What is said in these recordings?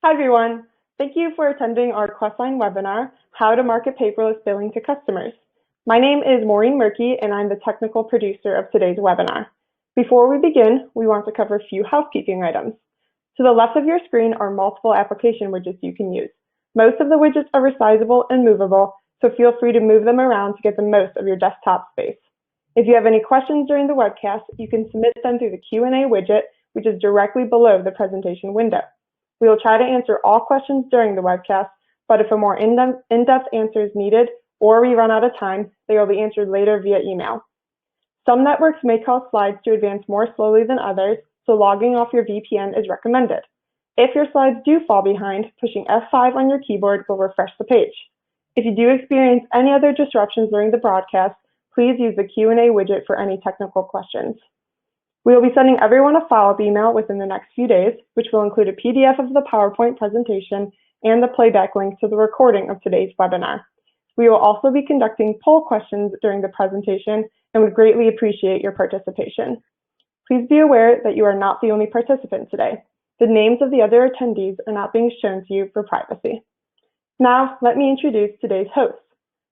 Hi everyone. Thank you for attending our Questline webinar, How to Market Paperless Billing to Customers. My name is Maureen Murky and I'm the technical producer of today's webinar. Before we begin, we want to cover a few housekeeping items. To the left of your screen are multiple application widgets you can use. Most of the widgets are resizable and movable, so feel free to move them around to get the most of your desktop space. If you have any questions during the webcast, you can submit them through the Q&A widget, which is directly below the presentation window. We will try to answer all questions during the webcast, but if a more in-depth answer is needed or we run out of time, they will be answered later via email. Some networks may cause slides to advance more slowly than others, so logging off your VPN is recommended. If your slides do fall behind, pushing F5 on your keyboard will refresh the page. If you do experience any other disruptions during the broadcast, please use the Q&A widget for any technical questions. We will be sending everyone a follow-up email within the next few days, which will include a PDF of the PowerPoint presentation and the playback link to the recording of today's webinar. We will also be conducting poll questions during the presentation and would greatly appreciate your participation. Please be aware that you are not the only participant today. The names of the other attendees are not being shown to you for privacy. Now, let me introduce today's host.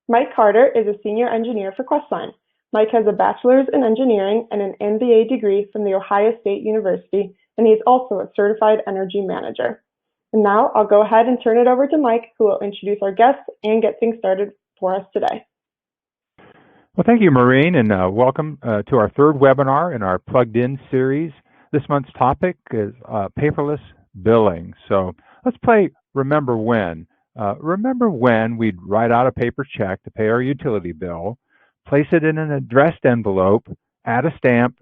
Mike Carter is a senior engineer for Questline. Mike has a bachelor's in engineering and an MBA degree from The Ohio State University, and he is also a certified energy manager. And now I'll go ahead and turn it over to Mike, who will introduce our guests and get things started for us today. Well, thank you, Maureen, and welcome to our third webinar in our Plugged In series. This month's topic is paperless billing. So let's play Remember When. Remember when we'd write out a paper check to pay our utility bill, place it in an addressed envelope, add a stamp,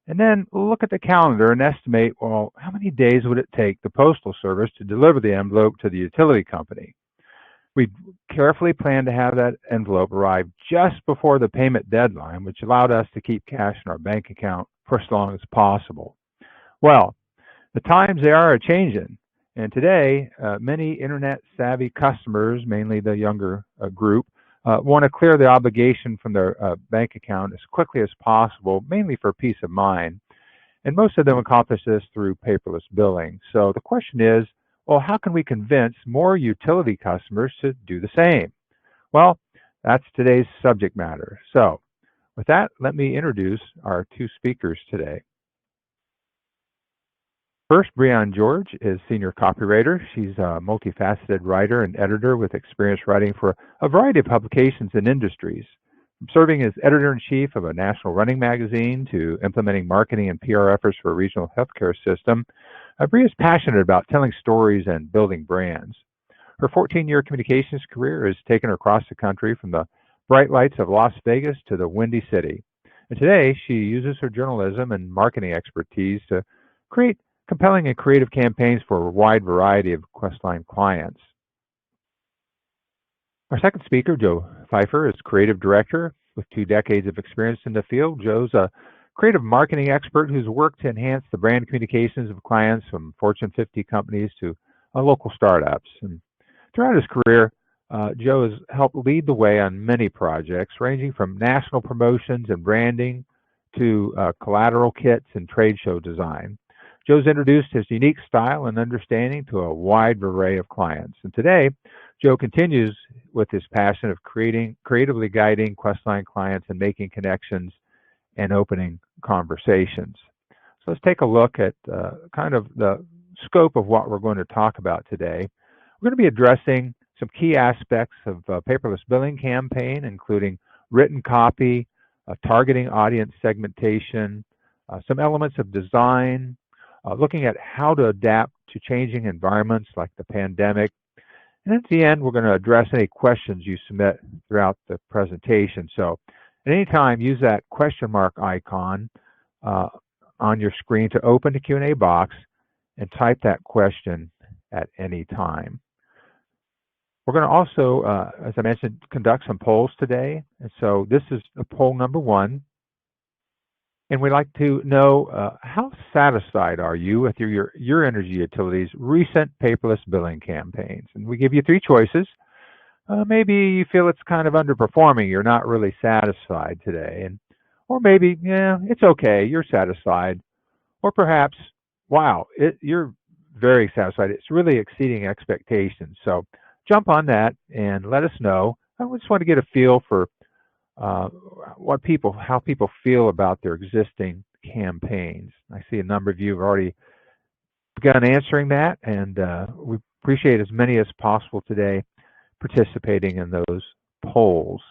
and then look at the calendar and estimate, well, how many days would it take the Postal Service to deliver the envelope to the utility company? We'd carefully plan to have that envelope arrive just before the payment deadline, which allowed us to keep cash in our bank account for as long as possible. Well, the times they are a-changing, and today, many internet-savvy customers, mainly the younger group, want to clear the obligation from their bank account as quickly as possible, mainly for peace of mind. And most of them accomplish this through paperless billing. So the question is, well, how can we convince more utility customers to do the same? Well, that's today's subject matter. So with that, let me introduce our two speakers today. First, Breanne George is senior copywriter. She's a multifaceted writer and editor with experience writing for a variety of publications and industries. From serving as editor-in-chief of a national running magazine to implementing marketing and PR efforts for a regional healthcare system, Breanne is passionate about telling stories and building brands. Her 14-year communications career has taken her across the country from the bright lights of Las Vegas to the Windy City. And today, she uses her journalism and marketing expertise to create compelling and creative campaigns for a wide variety of Questline clients. Our second speaker, Joe Pifher, is creative director with 2 decades of experience in the field. Joe's a creative marketing expert who's worked to enhance the brand communications of clients from Fortune 50 companies to local startups. And throughout his career, Joe has helped lead the way on many projects, ranging from national promotions and branding to collateral kits and trade show design. Joe's introduced his unique style and understanding to a wide array of clients. And today, Joe continues with his passion of creatively guiding Questline clients and making connections and opening conversations. So let's take a look at kind of the scope of what we're going to talk about today. We're going to be addressing some key aspects of paperless billing campaign, including written copy, targeting audience segmentation, some elements of design, looking at how to adapt to changing environments like the pandemic. And at the end, we're going to address any questions you submit throughout the presentation. So at any time, use that question mark icon on your screen to open the Q&A box and type that question at any time. We're going to also, as I mentioned, conduct some polls today. And so this is poll number 1. And we'd like to know how satisfied are you with your energy utility's recent paperless billing campaigns? And we give you 3 choices. Maybe you feel it's kind of underperforming, you're not really satisfied today. Or maybe, yeah, it's okay, you're satisfied. Or perhaps, wow, you're very satisfied. It's really exceeding expectations. So jump on that and let us know. I just want to get a feel for how people feel about their existing campaigns. I see a number of you have already begun answering that, and we appreciate as many as possible today participating in those polls.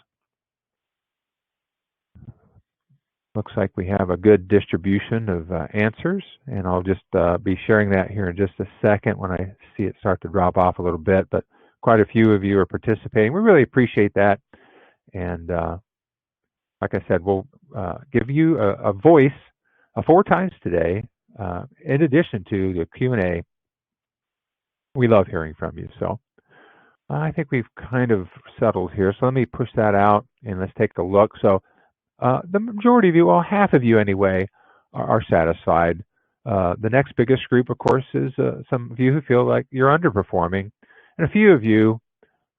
Looks like we have a good distribution of answers, and I'll just be sharing that here in just a second when I see it start to drop off a little bit, but quite a few of you are participating. We really appreciate that, and like I said, we'll give you a voice 4 times today, in addition to the Q&A. We love hearing from you, so I think we've kind of settled here, so let me push that out, and let's take a look. So the majority of you, well, half of you anyway, are satisfied. The next biggest group, of course, is some of you who feel like you're underperforming, and a few of you,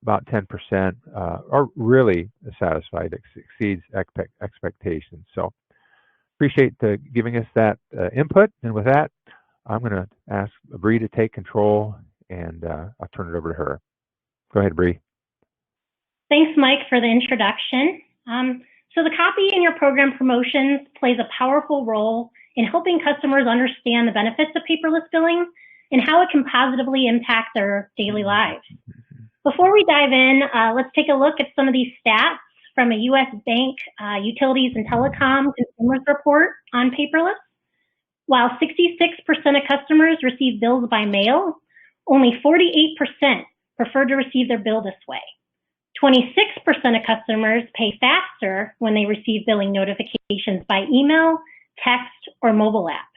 about 10%, are really satisfied, exceeds expectations. So appreciate giving us that input, and with that, I'm going to ask Bree to take control, and I'll turn it over to her. Go ahead, Bree. Thanks, Mike, for the introduction. So the copy in your program promotions plays a powerful role in helping customers understand the benefits of paperless billing and how it can positively impact their daily lives. Before we dive in, let's take a look at some of these stats from a U.S. Bank Utilities and Telecom Consumers Report on paperless. While 66% of customers receive bills by mail, only 48% prefer to receive their bill this way. 26% of customers pay faster when they receive billing notifications by email, text, or mobile app.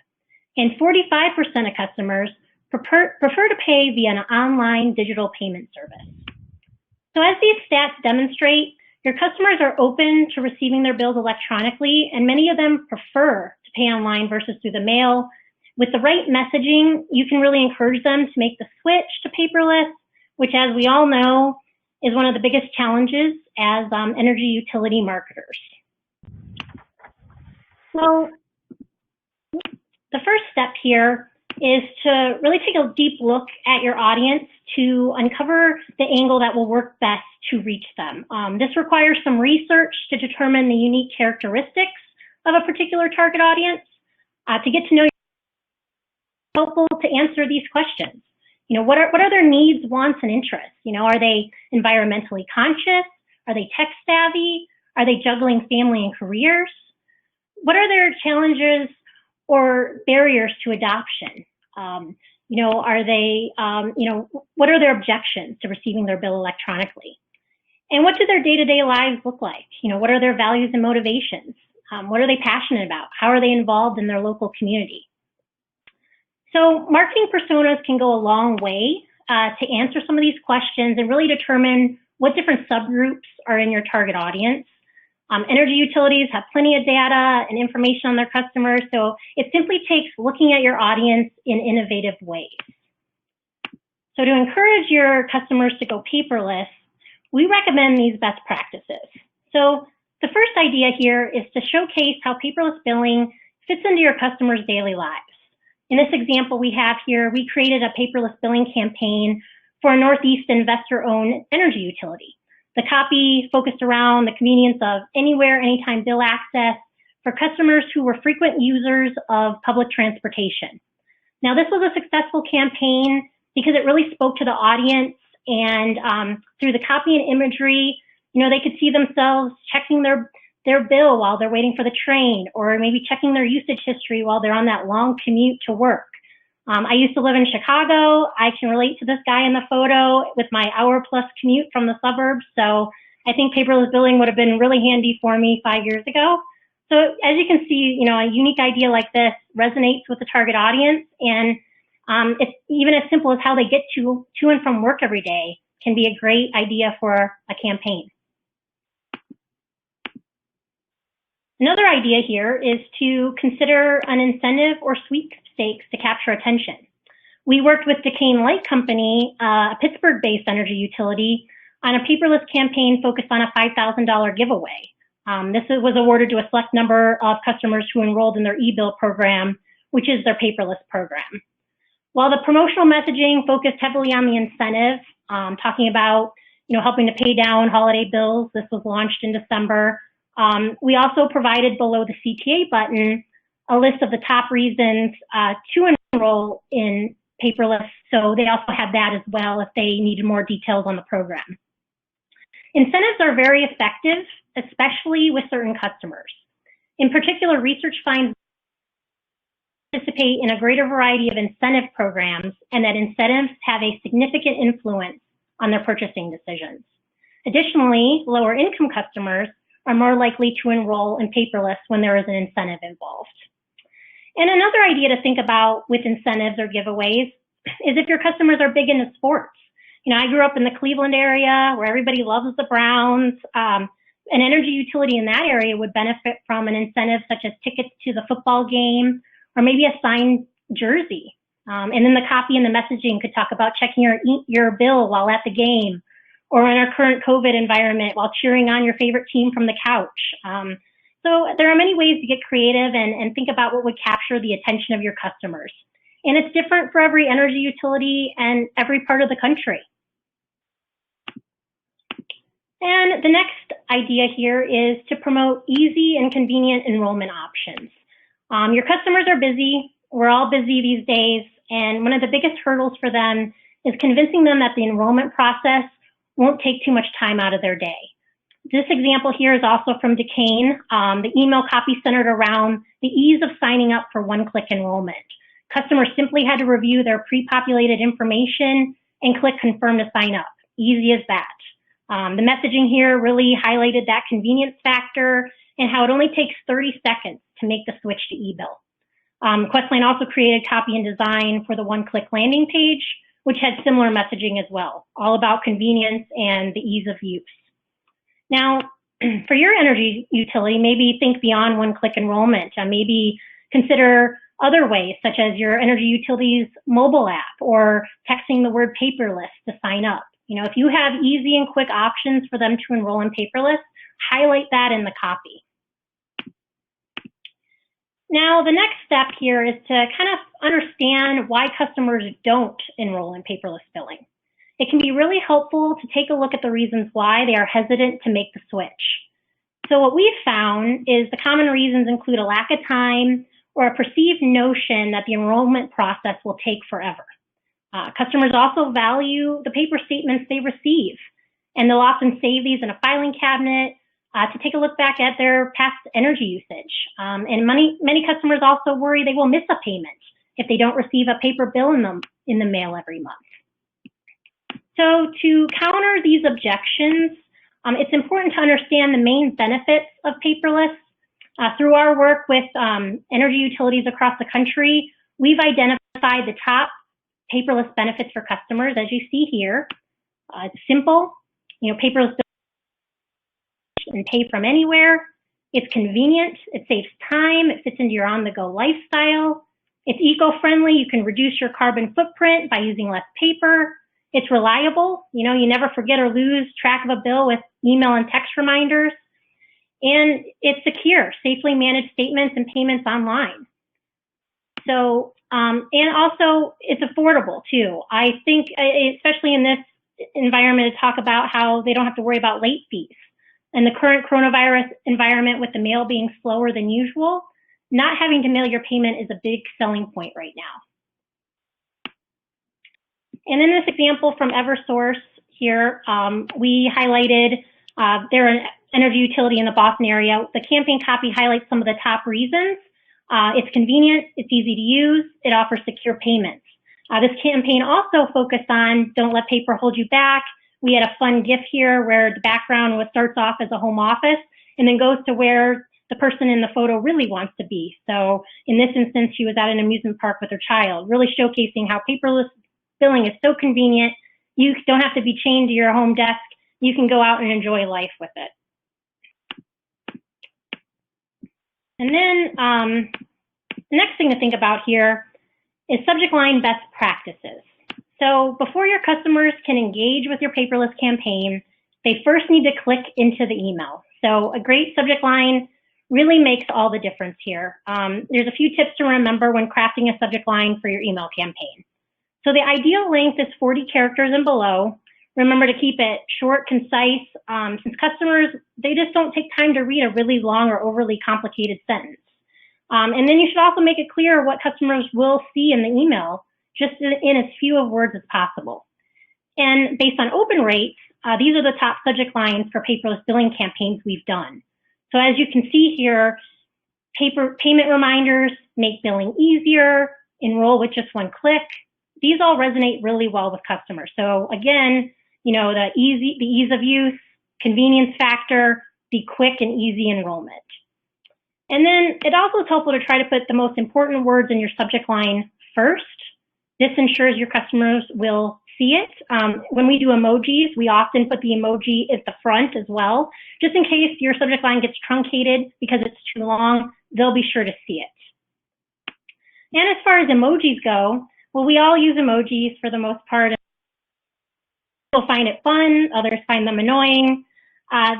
And 45% of customers prefer to pay via an online digital payment service. So as these stats demonstrate, your customers are open to receiving their bills electronically, and many of them prefer to pay online versus through the mail. With the right messaging, you can really encourage them to make the switch to paperless, which, as we all know, is one of the biggest challenges as energy utility marketers. So the first step here is to really take a deep look at your audience to uncover the angle that will work best to reach them. This requires some research to determine the unique characteristics of a particular target audience. To get to know you, it's helpful to answer these questions. You know, what are their needs, wants, and interests? You know, are they environmentally conscious? Are they tech savvy? Are they juggling family and careers? What are their challenges or barriers to adoption? You know, are they, what are their objections to receiving their bill electronically? And what do their day-to-day lives look like? You know, what are their values and motivations? What are they passionate about? How are they involved in their local community? So marketing personas can go a long way to answer some of these questions and really determine what different subgroups are in your target audience. Energy utilities have plenty of data and information on their customers, so it simply takes looking at your audience in innovative ways. So to encourage your customers to go paperless, we recommend these best practices. So the first idea here is to showcase how paperless billing fits into your customers' daily lives. In this example we have here, we created a paperless billing campaign for a Northeast investor-owned energy utility. The copy focused around the convenience of anywhere, anytime bill access for customers who were frequent users of public transportation. Now, this was a successful campaign because it really spoke to the audience, and through the copy and imagery, you know, they could see themselves checking their bill while they're waiting for the train, or maybe checking their usage history while they're on that long commute to work. I used to live in Chicago. I can relate to this guy in the photo with my hour-plus commute from the suburbs, so I think paperless billing would have been really handy for me 5 years ago. So as you can see, you know, a unique idea like this resonates with the target audience, and it's even as simple as how they get to and from work every day can be a great idea for a campaign. Another idea here is to consider an incentive or sweepstakes to capture attention. We worked with Duquesne Light Company, a Pittsburgh-based energy utility, on a paperless campaign focused on a $5,000 giveaway. This was awarded to a select number of customers who enrolled in their e-bill program, which is their paperless program. While the promotional messaging focused heavily on the incentive, talking about helping to pay down holiday bills, this was launched in December. We also provided below the CTA button a list of the top reasons to enroll in paperless, so they also had that as well if they needed more details on the program. Incentives are very effective, especially with certain customers. In particular, research finds participate in a greater variety of incentive programs and that incentives have a significant influence on their purchasing decisions. Additionally, lower income customers are more likely to enroll in paperless when there is an incentive involved. And another idea to think about with incentives or giveaways is if your customers are big into sports. I grew up in the Cleveland area where everybody loves the Browns. An energy utility in that area would benefit from an incentive such as tickets to the football game or maybe a signed jersey. And then the copy and the messaging could talk about checking your bill while at the game, or in our current COVID environment while cheering on your favorite team from the couch. So there are many ways to get creative and think about what would capture the attention of your customers. And it's different for every energy utility and every part of the country. And the next idea here is to promote easy and convenient enrollment options. Your customers are busy. We're all busy these days. And one of the biggest hurdles for them is convincing them that the enrollment process won't take too much time out of their day. This example here is also from Duquesne. The email copy centered around the ease of signing up for one-click enrollment. Customers simply had to review their pre-populated information and click confirm to sign up. Easy as that. The messaging here really highlighted that convenience factor and how it only takes 30 seconds to make the switch to e-bill. Questline also created copy and design for the one-click landing page, which had similar messaging as well, all about convenience and the ease of use. Now, for your energy utility, maybe think beyond one-click enrollment. Maybe consider other ways, such as your energy utility's mobile app or texting the word paperless to sign up. If you have easy and quick options for them to enroll in paperless, highlight that in the copy. Now, the next step here is to kind of understand why customers don't enroll in paperless billing. It can be really helpful to take a look at the reasons why they are hesitant to make the switch. So what we've found is the common reasons include a lack of time or a perceived notion that the enrollment process will take forever. Customers also value the paper statements they receive, and they'll often save these in a filing cabinet to take a look back at their past energy usage. And many customers also worry they will miss a payment if they don't receive a paper bill in the mail every month. So to counter these objections, it's important to understand the main benefits of paperless. Through our work with energy utilities across the country, we've identified the top paperless benefits for customers, as you see here. It's simple, paperless and pay from anywhere. It's convenient, it saves time, it fits into your on-the-go lifestyle. It's eco-friendly, you can reduce your carbon footprint by using less paper. It's reliable, you never forget or lose track of a bill with email and text reminders. And it's secure, safely manage statements and payments online. So, and also it's affordable too. I think, especially in this environment, to talk about how they don't have to worry about late fees. In the current coronavirus environment with the mail being slower than usual, not having to mail your payment is a big selling point right now. And in this example from Eversource here, we highlighted they're an energy utility in the Boston area. The campaign copy highlights some of the top reasons. It's convenient, it's easy to use, it offers secure payments. This campaign also focused on don't let paper hold you back. We had a fun GIF here where the background starts off as a home office and then goes to where the person in the photo really wants to be. So in this instance, she was at an amusement park with her child, really showcasing how paperless billing is so convenient. You don't have to be chained to your home desk. You can go out and enjoy life with it. And then the next thing to think about here is subject line best practices. So before your customers can engage with your paperless campaign, they first need to click into the email. So a great subject line really makes all the difference here. There's a few tips to remember when crafting a subject line for your email campaign. So the ideal length is 40 characters and below. Remember to keep it short, concise, since customers, they just don't take time to read a really long or overly complicated sentence. And then you should also make it clear what customers will see in the email, just in as few of words as possible. And based on open rates, these are the top subject lines for paperless billing campaigns we've done. So as you can see here, payment reminders, make billing easier, enroll with just one click. These all resonate really well with customers. So again, you know, the ease of use, convenience factor, the quick and easy enrollment. And then it also is helpful to try to put the most important words in your subject line first. This ensures your customers will see it. When we do emojis, we often put the emoji at the front as well, just in case your subject line gets truncated because it's too long, they'll be sure to see it. And as far as emojis go, well, we all use emojis for the most part. People find it fun, others find them annoying.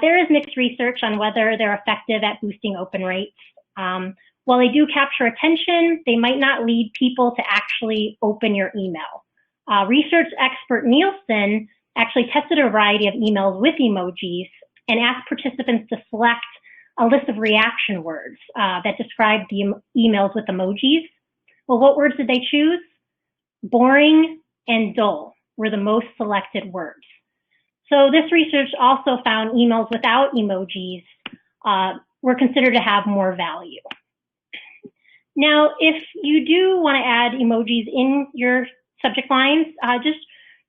There is mixed research on whether they're effective at boosting open rates. While they do capture attention, they might not lead people to actually open your email. Research expert Nielsen actually tested a variety of emails with emojis and asked participants to select a list of reaction words that described the emails with emojis. Well, what words did they choose? Boring and dull were the most selected words. So this research also found emails without emojis were considered to have more value. Now, if you do want to add emojis in your subject lines, just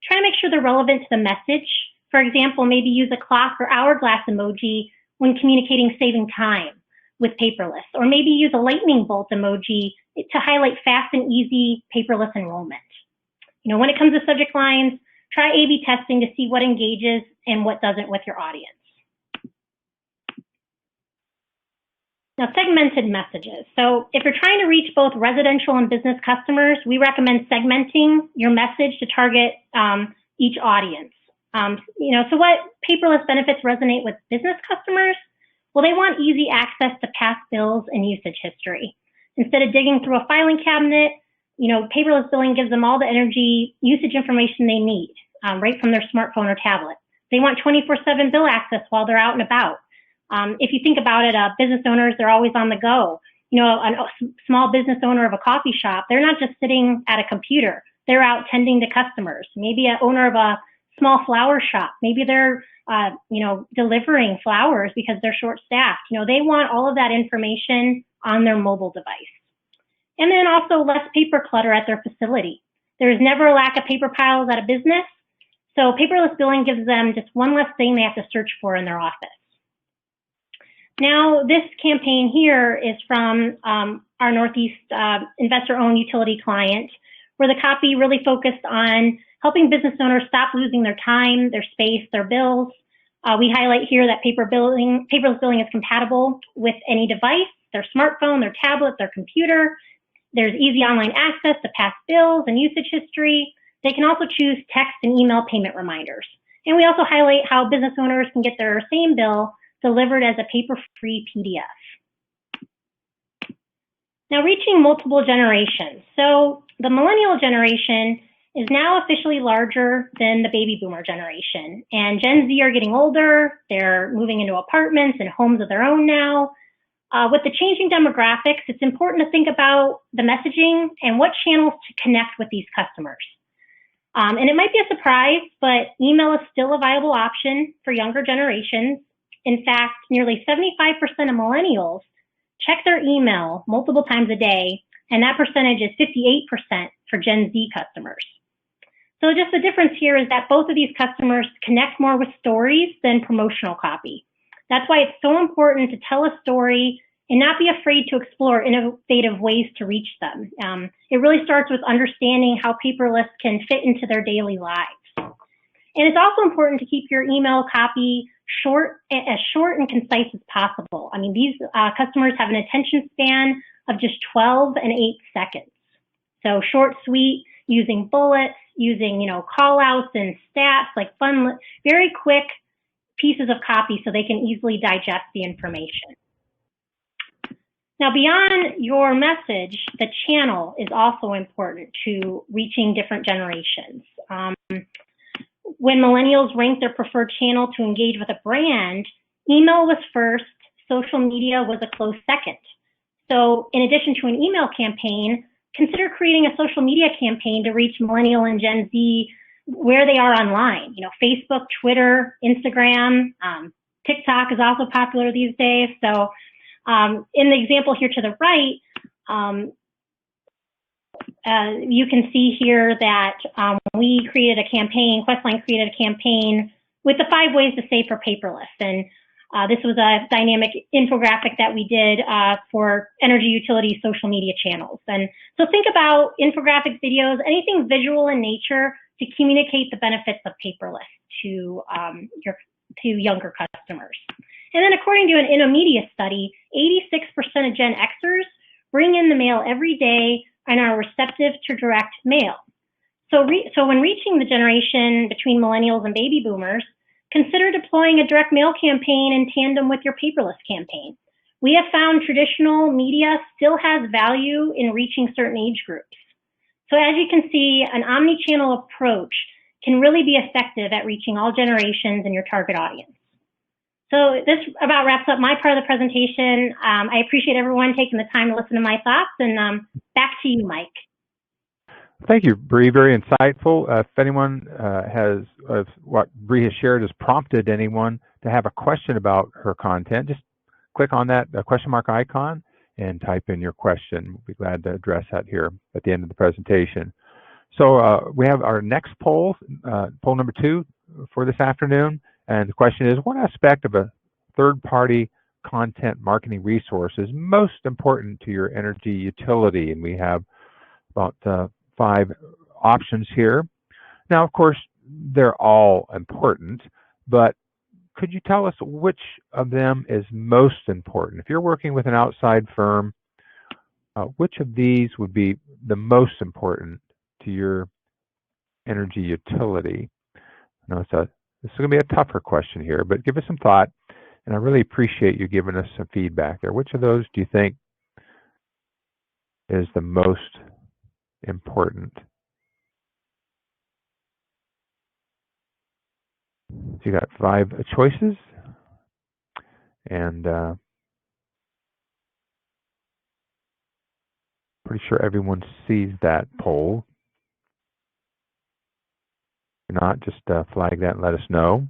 try to make sure they're relevant to the message. For example, maybe use a clock or hourglass emoji when communicating saving time with paperless, or maybe use a lightning bolt emoji to highlight fast and easy paperless enrollment. You know, when it comes to subject lines, try A/B testing to see what engages and what doesn't with your audience. Now, segmented messages. So if you're trying to reach both residential and business customers, we recommend segmenting your message to target each audience. You know, so what paperless benefits resonate with business customers? Well, they want easy access to past bills and usage history. Instead of digging through a filing cabinet, you know, paperless billing gives them all the energy usage information they need right from their smartphone or tablet. They want 24/7 bill access while they're out and about. If you think about it, business owners, they're always on the go. You know, a small business owner of a coffee shop, they're not just sitting at a computer. They're out tending to customers. Maybe an owner of a small flower shop, maybe they're, you know, delivering flowers because they're short-staffed. You know, they want all of that information on their mobile device. And then also less paper clutter at their facility. There's never a lack of paper piles at a business, so paperless billing gives them just one less thing they have to search for in their office. Now, this campaign here is from our Northeast investor-owned utility client, where the copy really focused on helping business owners stop losing their time, their space, their bills. We highlight here that paperless billing is compatible with any device, their smartphone, their tablet, their computer. There's easy online access to past bills and usage history. They can also choose text and email payment reminders. And we also highlight how business owners can get their same bill delivered as a paper-free PDF. Now, reaching multiple generations. So the millennial generation is now officially larger than the baby boomer generation. And Gen Z are getting older. They're moving into apartments and homes of their own now. With the changing demographics, it's important to think about the messaging and what channels to connect with these customers. And it might be a surprise, but email is still a viable option for younger generations. In fact, nearly 75% of millennials check their email multiple times a day, and that percentage is 58% for Gen Z customers. So just the difference here is that both of these customers connect more with stories than promotional copy. That's why it's so important to tell a story and not be afraid to explore innovative ways to reach them. It really starts with understanding how paperless can fit into their daily lives. And it's also important to keep your email copy as short and concise as possible. I mean, these customers have an attention span of just 12 and 8 seconds. So short, sweet, using bullets, using, you know, call outs and stats, like fun, very quick pieces of copy so they can easily digest the information. Now, beyond your message, the channel is also important to reaching different generations. When millennials ranked their preferred channel to engage with a brand, email was first, social media was a close second. So in addition to an email campaign, consider creating a social media campaign to reach millennial and Gen Z where they are online. You know, Facebook, Twitter, Instagram, TikTok is also popular these days. So in the example here to the right, you can see here that we created a campaign, Questline created a campaign with the 5 ways to save for paperless. And this was a dynamic infographic that we did for energy utility social media channels. And so think about infographic videos, anything visual in nature to communicate the benefits of paperless to younger customers. And then according to an Innomedia study, 86% of Gen Xers bring in the mail every day and are receptive to direct mail. So when reaching the generation between millennials and baby boomers, consider deploying a direct mail campaign in tandem with your paperless campaign. We have found traditional media still has value in reaching certain age groups. So as you can see, an omni-channel approach can really be effective at reaching all generations in your target audience. So this about wraps up my part of the presentation. I appreciate everyone taking the time to listen to my thoughts, and back to you, Mike. Thank you, Bree. Very insightful. If anyone what Bree has shared has prompted anyone to have a question about her content, just click on that question mark icon and type in your question. We'll be glad to address that here at the end of the presentation. So we have our next poll, poll number 2 for this afternoon. And the question is, what aspect of a third-party content marketing resource is most important to your energy utility? And we have about 5 options here. Now, of course, they're all important, but could you tell us which of them is most important? If you're working with an outside firm, which of these would be the most important to your energy utility? Now, this is going to be a tougher question here, but give us some thought, and I really appreciate you giving us some feedback there. Which of those do you think is the most important? So you got 5 choices, and pretty sure everyone sees that poll. If not, just flag that and let us know.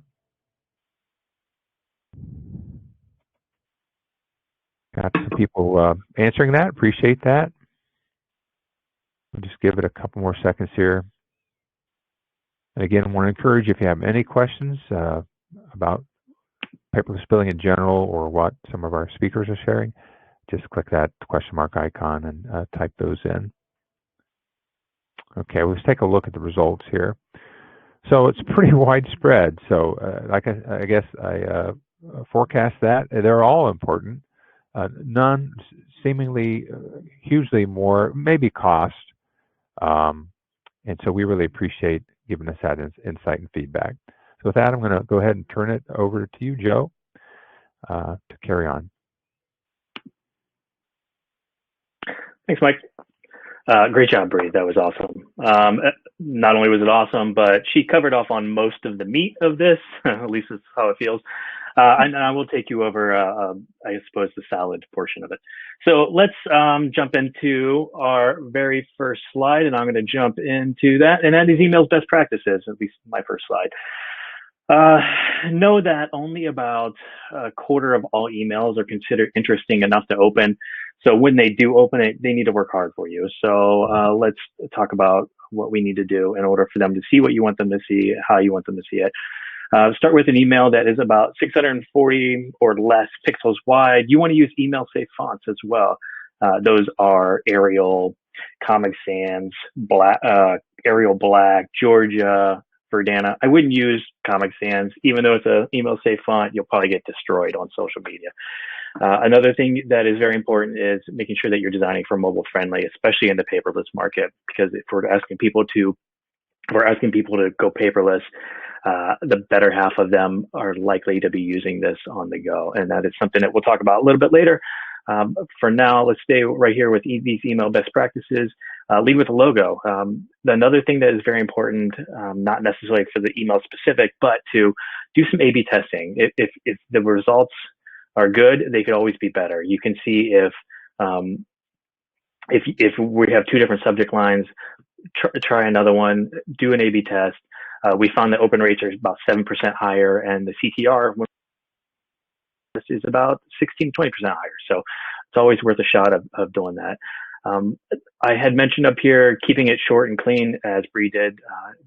Got some people answering that. Appreciate that. We'll just give it a couple more seconds here. And again, I want to encourage you, if you have any questions about paperless billing in general or what some of our speakers are sharing, just click that question mark icon and type those in. Okay, let's take a look at the results here. So it's pretty widespread. So I guess I forecast that. They're all important. None seemingly hugely more, maybe cost. And so we really appreciate giving us that insight and feedback. So with that, I'm going to go ahead and turn it over to you, Joe, to carry on. Thanks, Mike. Great job, Bree. That was awesome. Not only was it awesome, but she covered off on most of the meat of this. At least that's how it feels. And I will take you over, I suppose, the salad portion of it. So let's jump into our very first slide, and I'm going to jump into that. And that is email's best practices, at least my first slide. Know that only about a quarter of all emails are considered interesting enough to open. So when they do open it, they need to work hard for you. So let's talk about what we need to do in order for them to see what you want them to see, how you want them to see it. Start with an email that is about 640 or less pixels wide. You want to use email safe fonts as well. Those are Arial, Comic Sans, Arial Black, Georgia, Verdana. I wouldn't use Comic Sans, even though it's an email safe font. You'll probably get destroyed on social media. Another thing that is very important is making sure that you're designing for mobile friendly, especially in the paperless market, because if we're asking people to go paperless, the better half of them are likely to be using this on the go. And that is something that we'll talk about a little bit later. For now, let's stay right here with these email best practices. Lead with a logo. Another thing that is very important, not necessarily for the email specific, but to do some A/B testing. If the results are good, they could always be better. You can see if we have two different subject lines, try another one, do an A/B test. We found that open rates are about 7% higher, and the CTR is about 16, 20% higher. So it's always worth a shot of doing that. I had mentioned up here keeping it short and clean, as Bree did.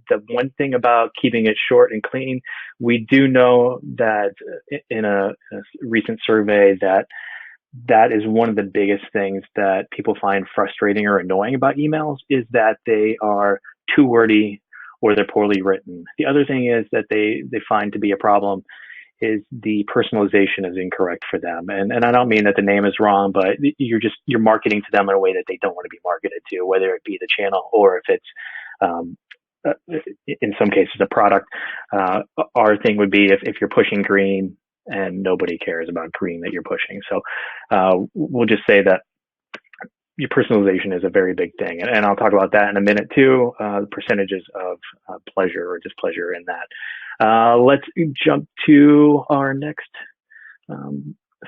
The one thing about keeping it short and clean, we do know that in a recent survey that is one of the biggest things that people find frustrating or annoying about emails, is that they are too wordy or they're poorly written. The other thing is that they find to be a problem is the personalization is incorrect for them. And I don't mean that the name is wrong, but you're marketing to them in a way that they don't want to be marketed to, whether it be the channel or if it's in some cases a product. Our thing would be if you're pushing green and nobody cares about green that you're pushing. So we'll just say that your personalization is a very big thing. And I'll talk about that in a minute too, the percentages of pleasure or displeasure in that. Let's jump to our next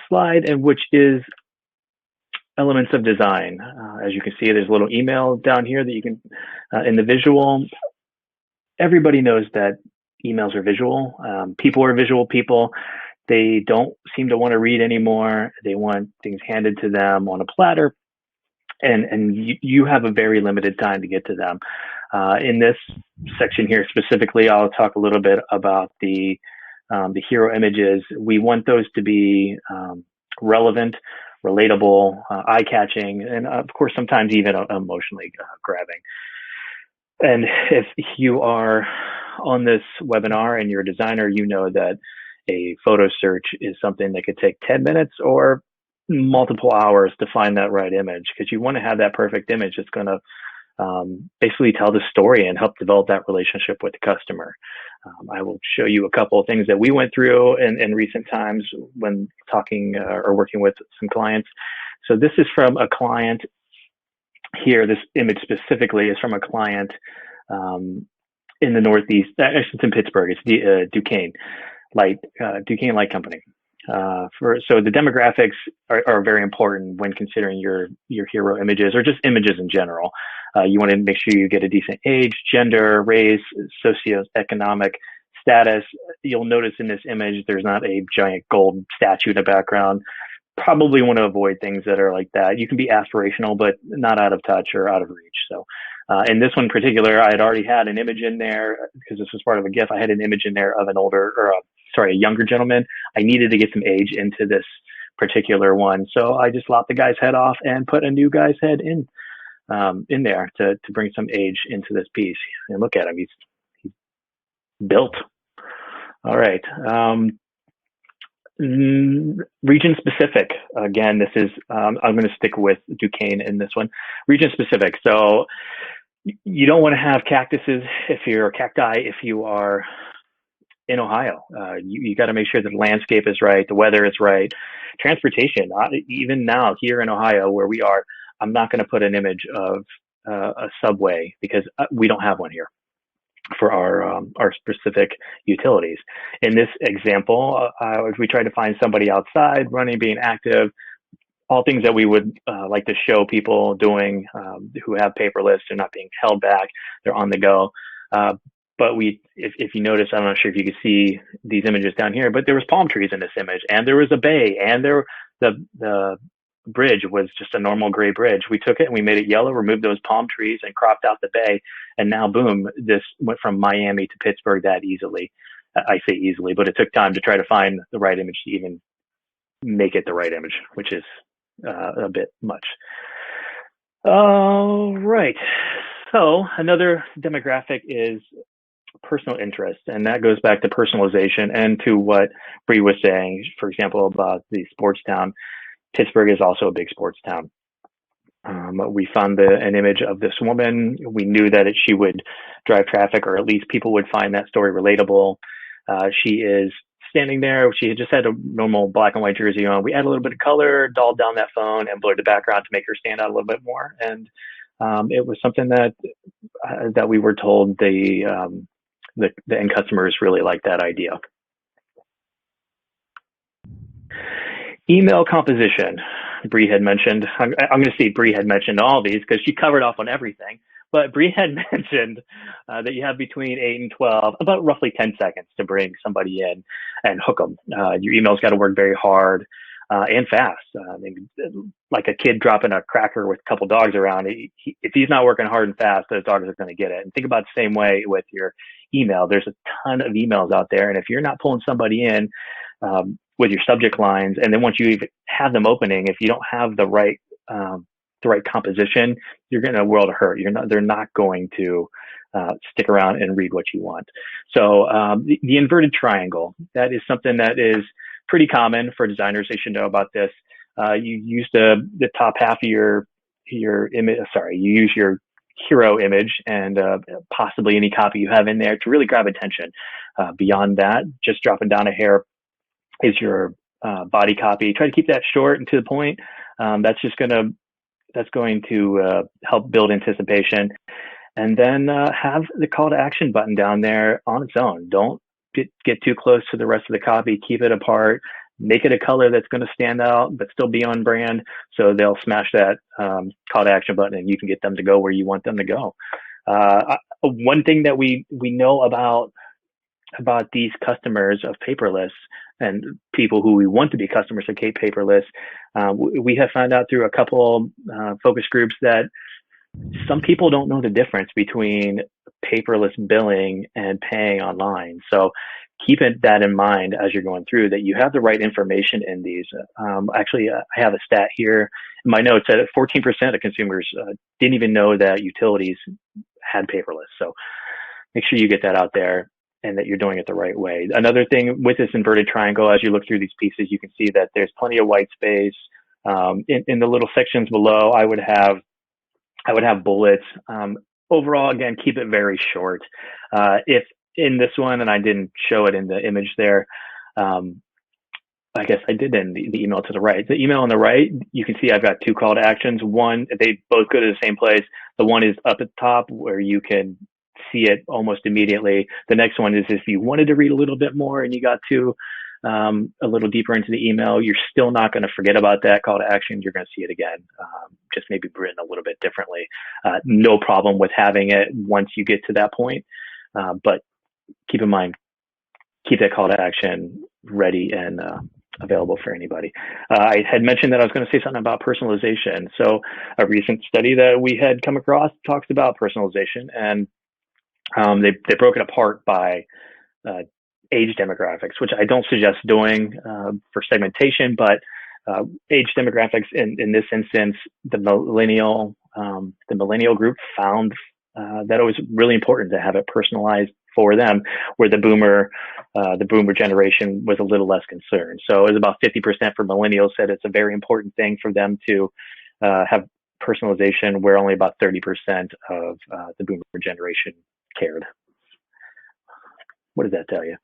slide, and which is elements of design. As you can see, there's a little email down here that you can, in the visual, everybody knows that emails are visual. People are visual people. They don't seem to want to read anymore. They want things handed to them on a platter. And you have a very limited time to get to them. In this section here specifically, I'll talk a little bit about the hero images. We want those to be relevant, relatable, eye-catching, and of course, sometimes even emotionally grabbing. And if you are on this webinar and you're a designer, you know that a photo search is something that could take 10 minutes or multiple hours to find that right image, because you want to have that perfect image that's going to basically tell the story and help develop that relationship with the customer. I will show you a couple of things that we went through in recent times when talking or working with some clients. So this is from a client here. This image specifically is from a client in the Northeast. Actually, it's in Pittsburgh. It's Duquesne Light Company. So the demographics are very important when considering your hero images or just images in general. You want to make sure you get a decent age, gender, race, socioeconomic status. You'll notice in this image there's not a giant gold statue in the background. Probably want to avoid things that are like that. You can be aspirational, but not out of touch or out of reach. So in this one in particular, I had already had an image in there because this was part of a GIF. I had an image in there of a younger gentleman. I needed to get some age into this particular one. So I just lopped the guy's head off and put a new guy's head in there to bring some age into this piece. And look at him, he's built. All right. Region specific. Again, this is, I'm going to stick with Duquesne in this one. Region specific. So you don't want to have cactuses cacti if you are in Ohio. You got to make sure that the landscape is right, the weather is right, transportation. Even now here in Ohio where we are, I'm not going to put an image of a subway because we don't have one here for our specific utilities. In this example, we tried to find somebody outside, running, being active, all things that we would like to show people doing who have paperless. They're not being held back. They're on the go. But if you notice, I'm not sure if you can see these images down here, but there was palm trees in this image, and there was a bay, and the bridge was just a normal gray bridge. We took it and we made it yellow, removed those palm trees and cropped out the bay. And now, boom, this went from Miami to Pittsburgh that easily. I say easily, but it took time to try to find the right image to even make it the right image, which is a bit much. All right. So another demographic is personal interest, and that goes back to personalization and to what Bree was saying, for example, about the sports town. Pittsburgh is also a big sports town. We found an image of this woman. We knew that she would drive traffic, or at least people would find that story relatable. She is standing there. She had just had a normal black and white jersey on. We added a little bit of color, dulled down that phone, and blurred the background to make her stand out a little bit more. And it was something that we were told the end customers really liked that idea. Email composition. Bree had mentioned, I'm going to see Bree had mentioned all these because she covered off on everything, but Bree had mentioned that you have between 8 and 12, about roughly 10 seconds to bring somebody in and hook them. Your email's got to work very hard and fast. I mean, like a kid dropping a cracker with a couple dogs around, if he's not working hard and fast, those dogs are going to get it. And think about the same way with your email. There's a ton of emails out there, and if you're not pulling somebody in, with your subject lines, and then once you even have them opening, if you don't have the right composition, you're going to world of hurt. They're not going to stick around and read what you want. So the inverted triangle, that is something that is pretty common for designers. They should know about this. You use the top half of your image. Sorry, you use your hero image and possibly any copy you have in there to really grab attention. Beyond that, just dropping down a hair is your body copy. Try to keep that short and to the point. That's going to help build anticipation. And then have the call to action button down there on its own. Don't get too close to the rest of the copy. Keep it apart. Make it a color that's going to stand out, but still be on brand. So they'll smash that call to action button, and you can get them to go where you want them to go. One thing that we know about these customers of Paperless and people who we want to be customers of Paperless, we have found out through a couple focus groups that some people don't know the difference between paperless billing and paying online. So keep that in mind as you're going through, that you have the right information in these. Actually, I have a stat here in my notes that 14% of consumers didn't even know that utilities had paperless. So make sure you get that out there and that you're doing it the right way. Another thing with this inverted triangle, as you look through these pieces, you can see that there's plenty of white space. In the little sections below, I would have bullets. Overall, again, keep it very short. If in this one, and I didn't show it in the image there, I guess I did in the email to the right. The email on the right, you can see I've got two call to actions. One, they both go to the same place. The one is up at the top where you can see it almost immediately. The next one is if you wanted to read a little bit more and you got to a little deeper into the email, you're still not going to forget about that call to action. You're going to see it again, just maybe written a little bit differently. No problem with having it once you get to that point, but keep in mind, keep that call to action ready and available for anybody. I had mentioned that I was going to say something about personalization. So a recent study that we had come across talks about personalization, and they broke it apart by age demographics, which I don't suggest doing for segmentation, but age demographics in this instance, the millennial group found that it was really important to have it personalized for them, where the boomer generation was a little less concerned. So it was about 50% for millennials said it's a very important thing for them to have personalization, where only about 30% of the boomer generation cared. What does that tell you?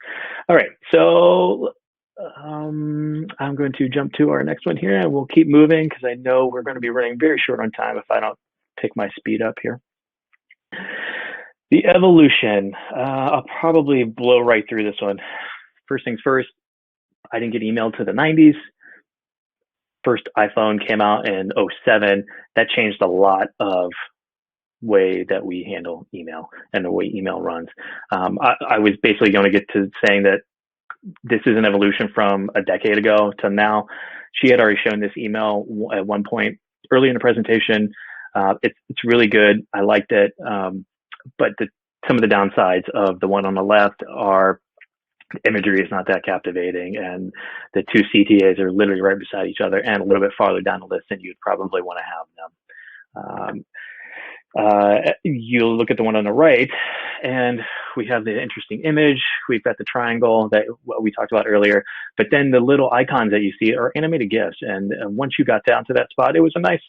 All right, so I'm going to jump to our next one here, and we'll keep moving because I know we're going to be running very short on time if I don't pick my speed up here. The evolution, I'll probably blow right through this one. First things first, I didn't get emailed to the 90s. First iPhone came out in 2007. That changed a lot of way that we handle email and the way email runs. I was basically going to get to saying that this is an evolution from a decade ago to now. She had already shown this email at one point early in the presentation. It's really good. I liked it. But some of the downsides of the one on the left are the imagery is not that captivating, and the two CTAs are literally right beside each other and a little bit farther down the list than you'd probably want to have them. You'll look at the one on the right, and we have the interesting image. We've got the triangle that what we talked about earlier, but then the little icons that you see are animated gifs. And once you got down to that spot, it was a nice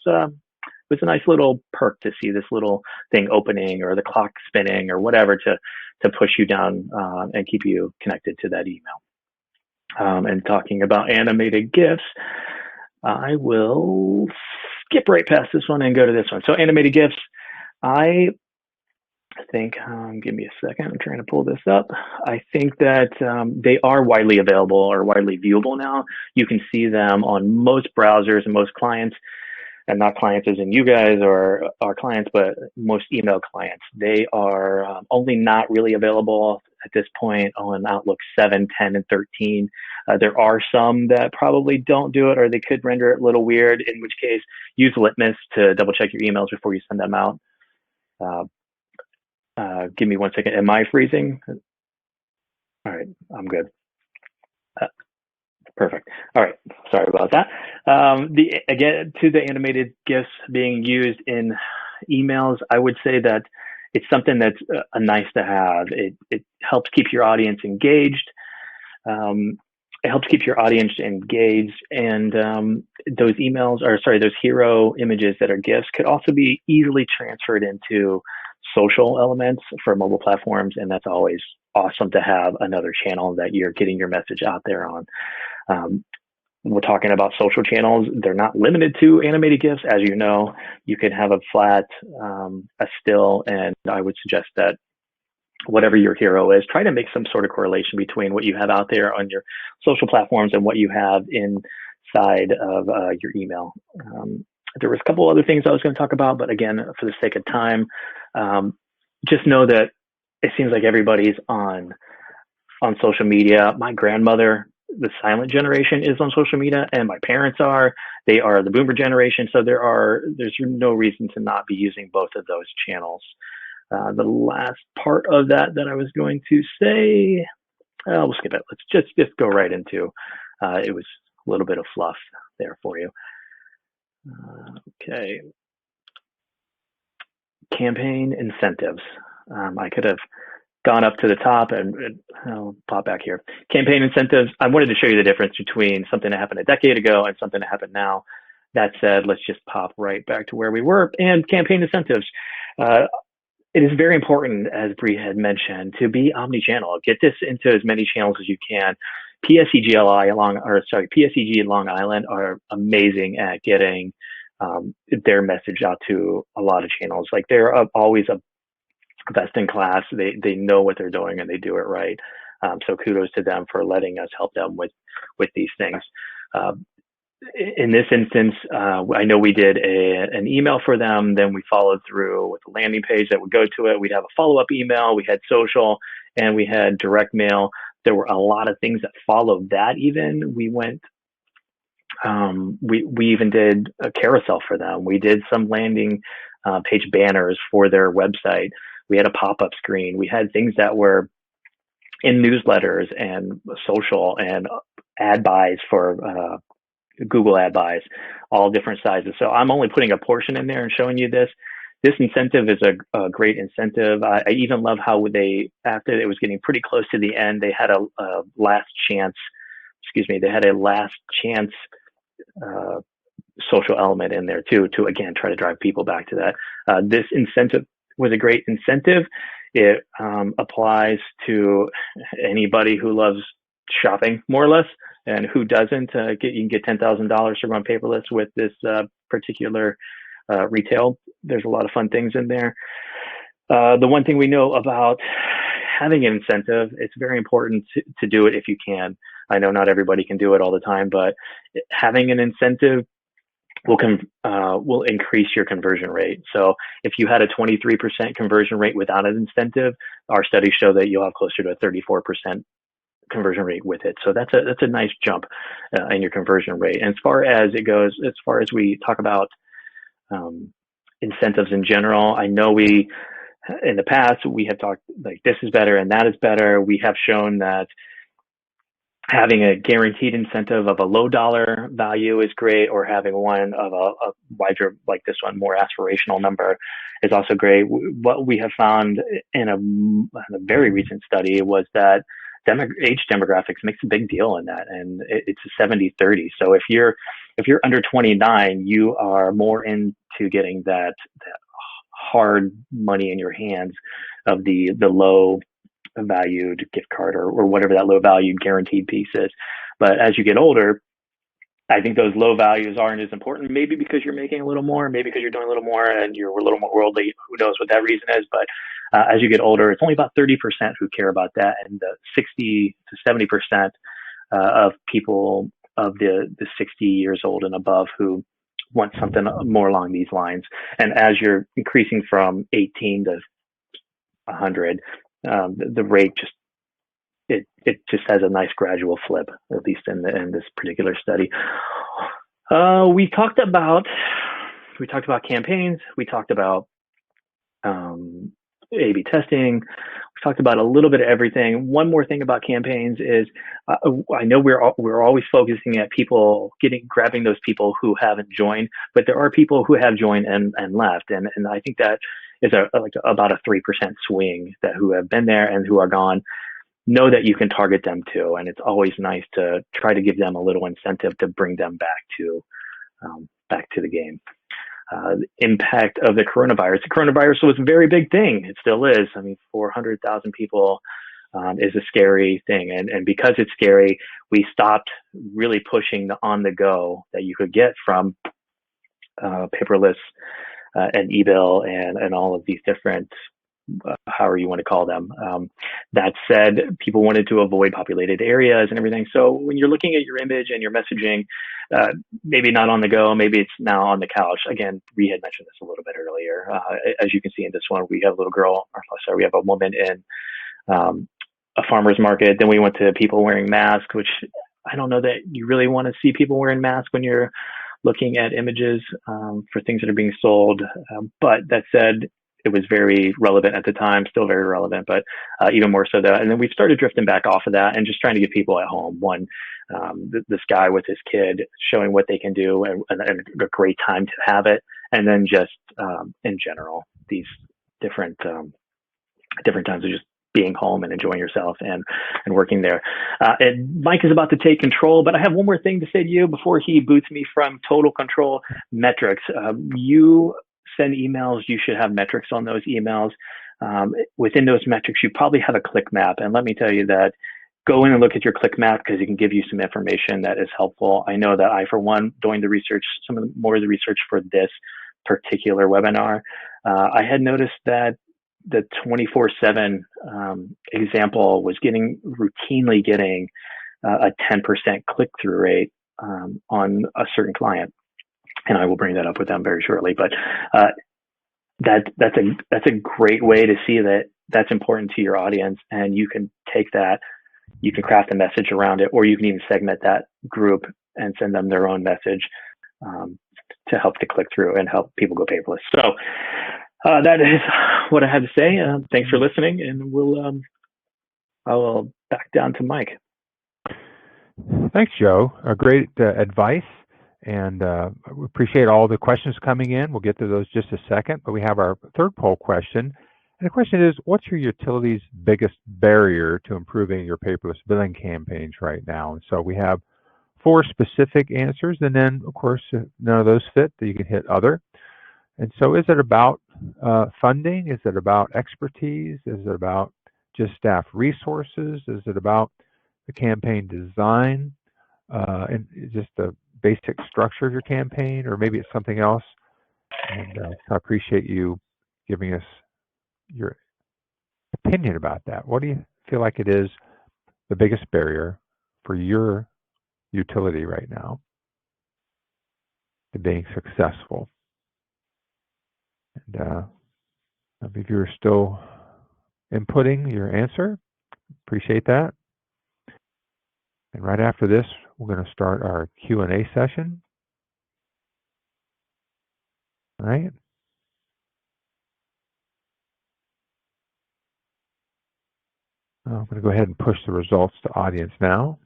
little perk to see this little thing opening or the clock spinning or whatever to push you down and keep you connected to that email. And talking about animated GIFs, I will skip right past this one and go to this one. So animated GIFs, I think, give me a second, I'm trying to pull this up. I think that they are widely available or widely viewable now. You can see them on most browsers and most clients, and not clients as in you guys or our clients, but most email clients. They are only not really available at this point on Outlook 7, 10, and 13. There are some that probably don't do it, or they could render it a little weird, in which case use Litmus to double check your emails before you send them out. Give me 1 second. Am I freezing? All right, I'm good. Perfect. All right, sorry about that. Again, to the animated GIFs being used in emails, I would say that it's something that's a nice to have. It helps keep your audience engaged. It helps keep your audience engaged, and those emails, or sorry, those hero images that are GIFs could also be easily transferred into social elements for mobile platforms, and that's always awesome to have another channel that you're getting your message out there on. We're talking about social channels. They're not limited to animated GIFs. As you know, you can have a flat, a still, and I would suggest that whatever your hero is, try to make some sort of correlation between what you have out there on your social platforms and what you have inside of your email. There was a couple other things I was going to talk about, but again, for the sake of time, just know that it seems like everybody's on social media. My grandmother, the silent generation, is on social media, and my parents are. They are the boomer generation, so there's no reason to not be using both of those channels. The last part of that I was going to say, we'll skip it. Let's just go right into, it was a little bit of fluff there for you. Okay. Campaign incentives. I could have gone up to the top and I'll pop back here. Campaign incentives. I wanted to show you the difference between something that happened a decade ago and something that happened now. That said, let's just pop right back to where we were. And campaign incentives. It is very important, as Bree had mentioned, to be omni-channel. Get this into as many channels as you can. PSEG Long Island are amazing at getting their message out to a lot of channels. Like, they're always a best in class. They know what they're doing and they do it right. So kudos to them for letting us help them with these things. In this instance, I know we did an email for them, then we followed through with a landing page that would go to it. We'd have a follow-up email, we had social, and we had direct mail. There were a lot of things that followed that even. We went, we even did a carousel for them. We did some landing page banners for their website. We had a pop-up screen. We had things that were in newsletters and social and ad buys for Google ad buys, all different sizes. So I'm only putting a portion in there and showing you this. This incentive is a great incentive. I even love how after it was getting pretty close to the end, they had a last chance social element in there too, to again try to drive people back to that. This incentive was a great incentive. It applies to anybody who loves shopping, more or less, and who doesn't. You can get $10,000 to run paperless with this particular retail. There's a lot of fun things in there. The one thing we know about having an incentive, it's very important to do it if you can. I know not everybody can do it all the time, but having an incentive will increase your conversion rate. So if you had a 23% conversion rate without an incentive, our studies show that you'll have closer to a 34% conversion rate with it. So that's a nice jump in your conversion rate. And as far as we talk about incentives in general, I know in the past we have talked like this is better and that is better. We have shown that having a guaranteed incentive of a low dollar value is great, or having one of a wider, like this one, more aspirational number is also great. What we have found in a very recent study was that age demographics makes a big deal in that, and it's a 70-30. So if you're under 29, you are more into getting that hard money in your hands of the low valued gift card or whatever that low valued guaranteed piece is. But as you get older, I think those low values aren't as important, maybe because you're making a little more, maybe because you're doing a little more and you're a little more worldly. Who knows what that reason is? But as you get older, it's only about 30% who care about that, and 60 to 70% of people of the 60 years old and above who want something more along these lines. And as you're increasing from 18 to 100, the rate just it just has a nice gradual flip, at least in this particular study. We talked about campaigns. We talked about A/B testing. We talked about a little bit of everything. One more thing about campaigns is I know we're always focusing at people grabbing those people who haven't joined, but there are people who have joined and left, and I think that is about a 3% swing that who have been there and who are gone. Know that you can target them too, and it's always nice to try to give them a little incentive to bring them back to the game. The impact of the coronavirus. The coronavirus was a very big thing. It still is. I mean, 400,000 people is a scary thing, and because it's scary, we stopped really pushing the on-the-go that you could get from paperless and e-bill and all of these different however you want to call them. That said, people wanted to avoid populated areas and everything. So when you're looking at your image and your messaging, maybe not on the go, maybe it's now on the couch. Again, we had mentioned this a little bit earlier. As you can see in this one, we have we have a woman in a farmer's market. Then we went to people wearing masks, which I don't know that you really want to see people wearing masks when you're looking at images for things that are being sold. But that said, it was very relevant at the time, still very relevant, but even more so that. And then we've started drifting back off of that and just trying to get people at home. One, this guy with his kid showing what they can do and a great time to have it. And then just in general, these different times of just being home and enjoying yourself and working there. And Mike is about to take control, but I have one more thing to say to you before he boots me from total control. Metrics. You send emails, you should have metrics on those emails. Within those metrics, you probably have a click map. And let me tell you that go in and look at your click map because it can give you some information that is helpful. I know that I, for one, doing the research, more of the research for this particular webinar, I had noticed that the 24/7 example was routinely getting a 10% click-through rate on a certain client. And I will bring that up with them very shortly. But that's a great way to see that that's important to your audience, and you can take that, you can craft a message around it, or you can even segment that group and send them their own message to help to click through and help people go paperless. So that is what I had to say. Thanks for listening, and I will back down to Mike. Thanks, Joe. Great advice. And we appreciate all the questions coming in. We'll get to those just a second, but we have our third poll question. And the question is, what's your utility's biggest barrier to improving your paperless billing campaigns right now? And so we have 4 specific answers, and then, of course, if none of those fit, you can hit other. And so is it about funding? Is it about expertise? Is it about just staff resources? Is it about the campaign design and just the basic structure of your campaign, or maybe it's something else? And I appreciate you giving us your opinion about that. What do you feel like it is the biggest barrier for your utility right now to being successful? And if you're still inputting your answer, appreciate that. And right after this, we're going to start our Q&A session. All right. I'm going to go ahead and push the results to audience now.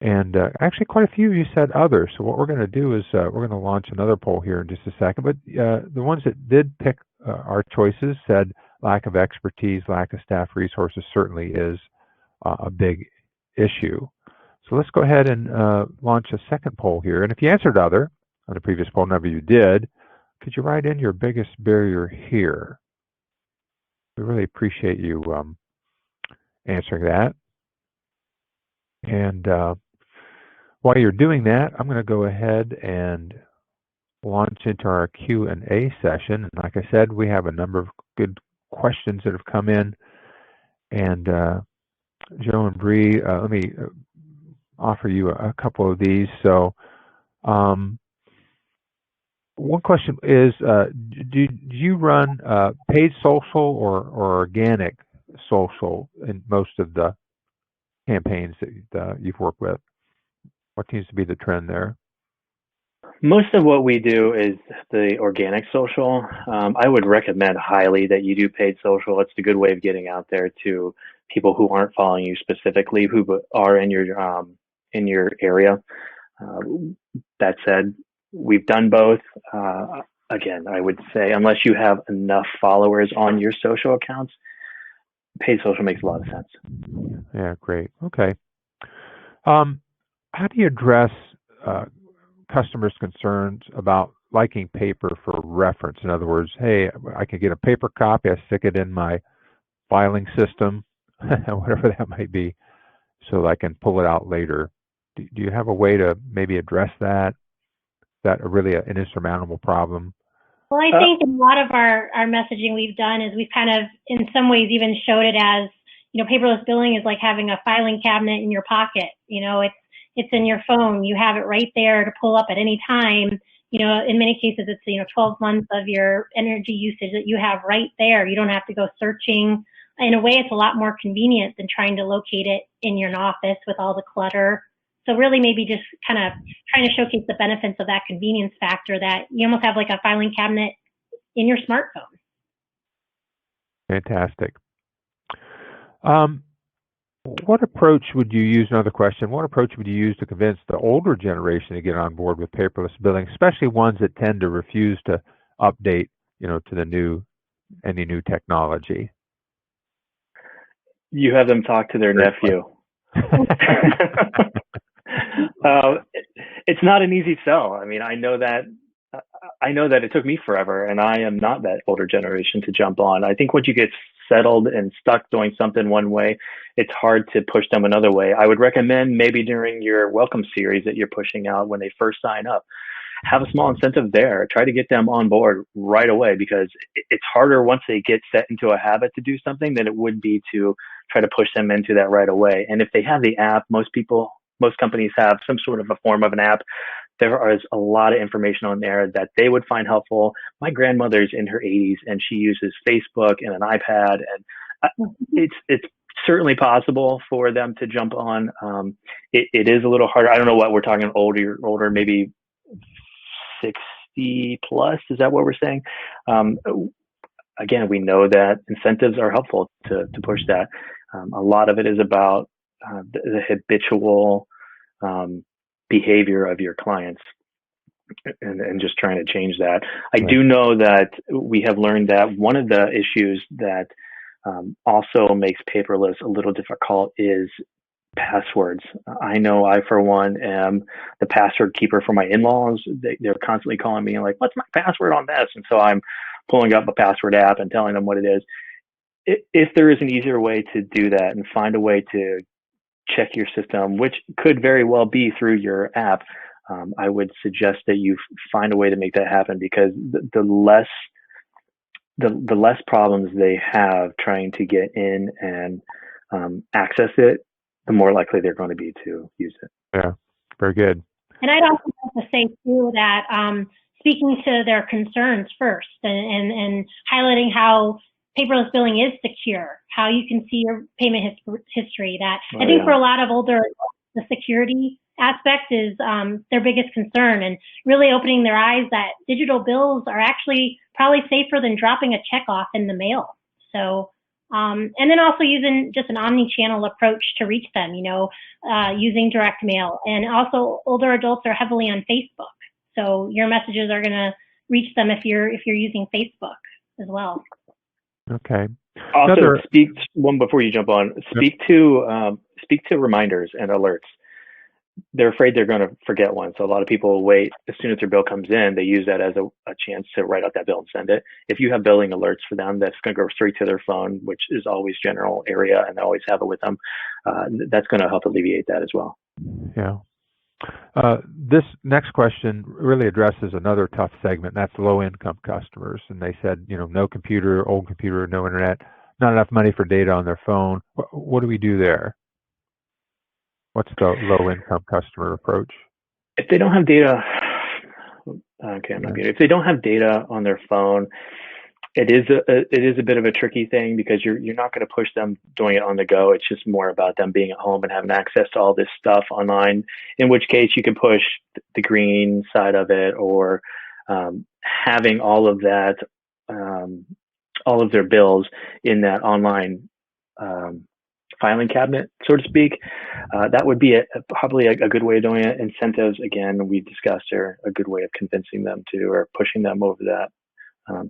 And actually, quite a few of you said others. So what we're going to do is we're going to launch another poll here in just a second. But the ones that did pick our choices said lack of expertise, lack of staff resources certainly is a big issue. So let's go ahead and launch a second poll here. And if you answered other on the previous poll, none of you did, could you write in your biggest barrier here? We really appreciate you answering that. And while you're doing that, I'm going to go ahead and launch into our Q&A session. And like I said, we have a number of good questions that have come in. And Joe and Bree, let me offer you a couple of these. So one question is, do you run paid social or organic social in most of the campaigns that you've worked with? What seems to be the trend there? Most of what we do is the organic social. I would recommend highly that you do paid social. It's a good way of getting out there to people who aren't following you specifically, who are in your area. That said, we've done both. Again, I would say unless you have enough followers on your social accounts, paid social makes a lot of sense. Yeah, great. Okay. How do you address customers' concerns about liking paper for reference? In other words, hey, I can get a paper copy, I stick it in my filing system, whatever that might be, so I can pull it out later. Do you have a way to maybe address that? Is that really an insurmountable problem? Well, I think a lot of our messaging we've done is we've kind of, in some ways, even showed it as, paperless billing is like having a filing cabinet in your pocket. It's in your phone. You have it right there to pull up at any time. In many cases, it's, 12 months of your energy usage that you have right there. You don't have to go searching. In a way, it's a lot more convenient than trying to locate it in your office with all the clutter. So really maybe just kind of trying to showcase the benefits of that convenience factor that you almost have like a filing cabinet in your smartphone. Fantastic. What approach would you use, another question, what approach would you use to convince the older generation to get on board with paperless billing, especially ones that tend to refuse to update, to any new technology? You have them talk to their nephew. It's not an easy sell. I mean, I know that it took me forever, and I am not that older generation to jump on. I think once you get settled and stuck doing something one way, it's hard to push them another way. I would recommend maybe during your welcome series that you're pushing out when they first sign up, have a small incentive there. Try to get them on board right away, because it's harder once they get set into a habit to do something than it would be to try to push them into that right away. And if they have the app, most companies have some sort of a form of an app. There is a lot of information on there that they would find helpful. My grandmother's in her 80s and she uses Facebook and an iPad, and it's certainly possible for them to jump on. It is a little harder. I don't know what we're talking older, maybe 60 plus. Is that what we're saying? Again, we know that incentives are helpful to push that. A lot of it is about the habitual behavior of your clients, and just trying to change that. I do know that we have learned that one of the issues that also makes paperless a little difficult is passwords. I know I, for one, am the password keeper for my in-laws. They're constantly calling me like, what's my password on this? And so I'm pulling up a password app and telling them what it is. If there is an easier way to do that and find a way to check your system, which could very well be through your app, I would suggest that you find a way to make that happen, because the less problems they have trying to get in and access it, the more likely they're going to be to use it. Yeah, very good. And I'd also like to say too that speaking to their concerns first and highlighting how paperless billing is secure, how you can see your payment history. That I think for a lot of older, the security aspect is their biggest concern, and really opening their eyes that digital bills are actually probably safer than dropping a check off in the mail. So, and then also using just an omni-channel approach to reach them, using direct mail. And also older adults are heavily on Facebook. So your messages are going to reach them if you're using Facebook as well. Okay. Also, speak to reminders and alerts. they're afraid they're going to forget one. So a lot of people will wait. As soon as their bill comes in, they use that as a chance to write out that bill and send it. If you have billing alerts for them, that's going to go straight to their phone, which is always general area, and they always have it with them. That's going to help alleviate that as well. Yeah. This next question really addresses another tough segment, and that's low-income customers. And they said, no computer, old computer, no internet, not enough money for data on their phone. What do we do there? What's the low-income customer approach? If they don't have data, okay, I'm not muted. If they don't have data on their phone, it is a bit of a tricky thing, because you're not going to push them doing it on the go. It's just more about them being at home and having access to all this stuff online, in which case you can push the green side of it, or having all of that, all of their bills in that online filing cabinet, so to speak. That would be probably a good way of doing it. Incentives, again, we discussed, are a good way of convincing them to, or pushing them over that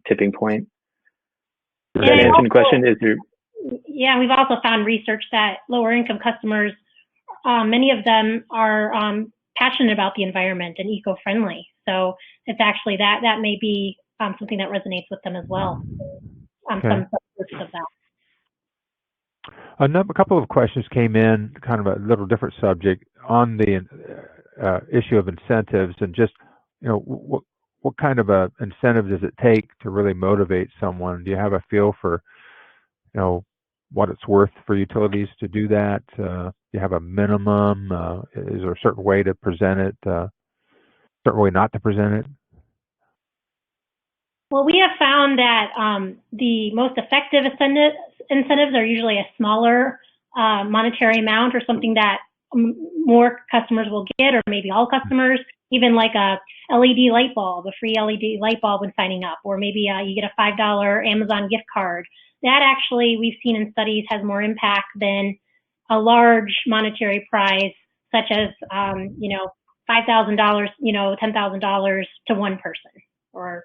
tipping point. Does that answer the question? Yeah, we've also found research that lower income customers, many of them are passionate about the environment and eco-friendly. So it's actually that may be something that resonates with them as well. Okay. Some subgroups of that. A couple of questions came in, kind of a little different subject, on the issue of incentives, and just, what kind of a incentive does it take to really motivate someone? Do you have a feel for, what it's worth for utilities to do that? Do you have a minimum? Is there a certain way to present it? Certain way not to present it? Well, we have found that the most effective incentives are usually a smaller monetary amount, or something that more customers will get, or maybe all customers, even like a LED light bulb, a free LED light bulb when signing up, or maybe you get a $5 Amazon gift card. That actually, we've seen in studies, has more impact than a large monetary prize, such as, $5,000, $10,000 to one person. Or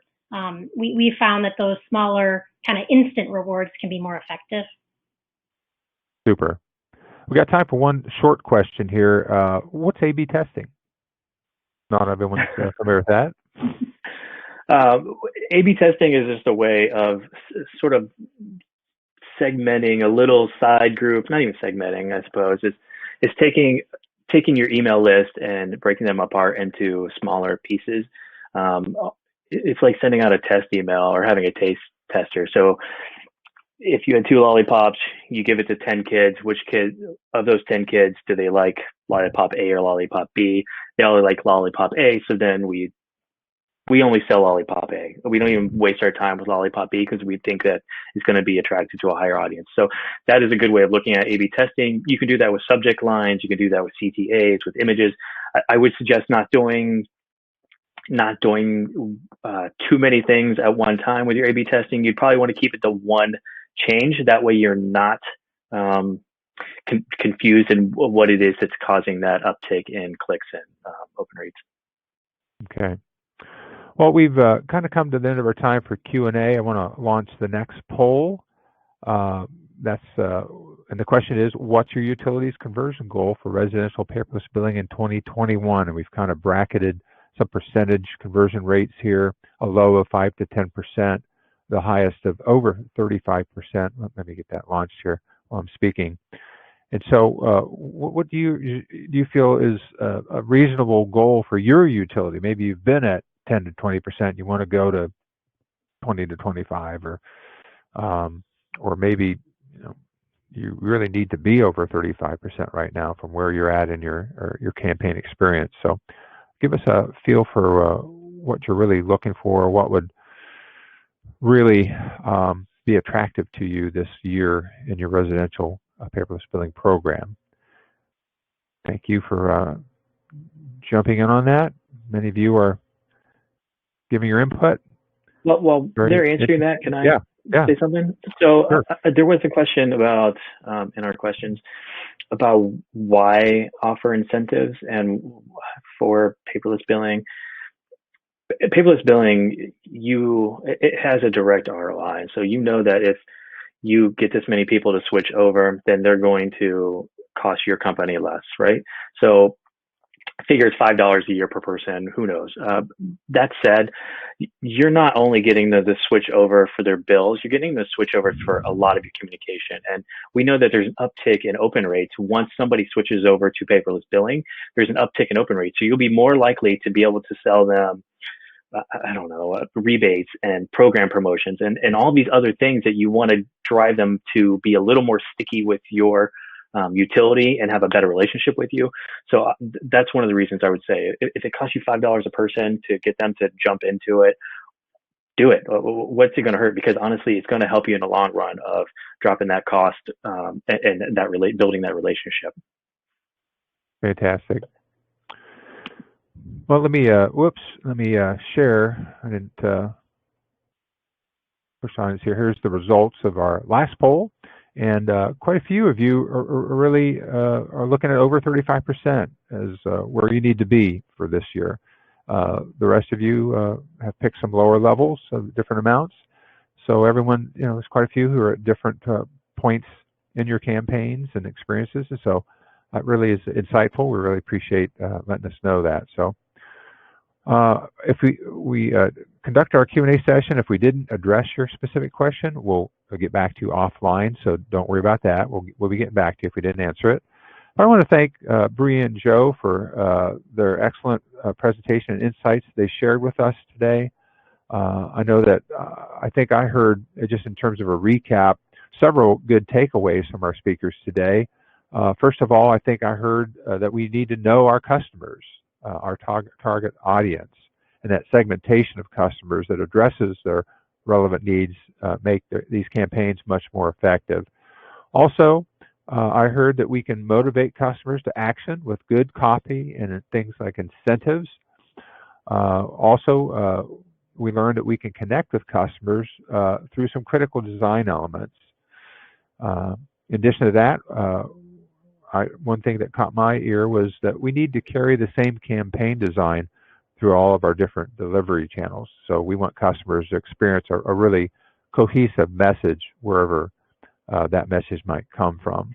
we found that those smaller kind of instant rewards can be more effective. Super. We got time for one short question here. What's A/B testing? Not everyone's familiar with that. A/B testing is just a way of sort of segmenting a little side group. Not even segmenting, I suppose. It's taking your email list and breaking them apart into smaller pieces. It's like sending out a test email or having a taste tester. So if you had 2 lollipops, you give it to 10 kids. Which kid of those 10 kids do they like lollipop A or lollipop B? They all like lollipop A. So then we only sell lollipop A. We don't even waste our time with lollipop B, because we think that it's going to be attracted to a higher audience. So that is a good way of looking at A/B testing. You can do that with subject lines. You can do that with CTAs, with images. I would suggest not doing too many things at one time with your A/B testing. You'd probably want to keep it to one change. That way you're not confused in what it is that's causing that uptick in clicks and open rates. Okay. Well, we've kind of come to the end of our time for Q&A. I want to launch the next poll. And the question is, what's your utilities conversion goal for residential paperless billing in 2021? And we've kind of bracketed some percentage conversion rates here, a low of 5 to 10%, the highest of over 35%. Let me get that launched here while I'm speaking. And so what do you feel is a reasonable goal for your utility? Maybe you've been at 10 to 20%, you want to go to 20 to 25, or maybe you really need to be over 35% right now from where you're at in your campaign experience. So give us a feel for what you're really looking for, what would really be attractive to you this year in your residential paperless billing program. Thank you for jumping in on that. Many of you are giving your input. Well, they're answering that. Can I say something? So sure. There was a question about, in our questions, about why offer incentives and for paperless billing. Paperless billing, it has a direct ROI. So you know that if you get this many people to switch over, then they're going to cost your company less, right? So figure it's $5 a year per person. Who knows? That said, you're not only getting the switch over for their bills, you're getting the switch over for a lot of your communication. And we know that there's an uptick in open rates. Once somebody switches over to paperless billing, there's an uptick in open rates. So you'll be more likely to be able to sell them, I don't know, rebates and program promotions and all these other things that you want to drive them to be a little more sticky with your utility and have a better relationship with you. So that's one of the reasons I would say if it costs you $5 a person to get them to jump into it, do it. What's it going to hurt? Because honestly, it's going to help you in the long run of dropping that cost and that building that relationship. Fantastic. Well, let me share. I didn't push on this here. Here's the results of our last poll. And quite a few of you are really are looking at over 35% as where you need to be for this year. The rest of you have picked some lower levels of different amounts. So everyone, there's quite a few who are at different points in your campaigns and experiences. And so that really is insightful. We really appreciate letting us know that. So if we conduct our Q&A session, if we didn't address your specific question, we'll get back to you offline, so don't worry about that. We'll be getting back to you if we didn't answer it. But I want to thank Bree and Joe for their excellent presentation and insights they shared with us today. I know that I think I heard, just in terms of a recap, several good takeaways from our speakers today. First of all, I think I heard that we need to know our customers, our target audience, and that segmentation of customers that addresses their relevant needs make these campaigns much more effective. Also, I heard that we can motivate customers to action with good copy and things like incentives. We learned that we can connect with customers through some critical design elements. In addition to that, one thing that caught my ear was that we need to carry the same campaign design through all of our different delivery channels. So we want customers to experience a really cohesive message wherever that message might come from.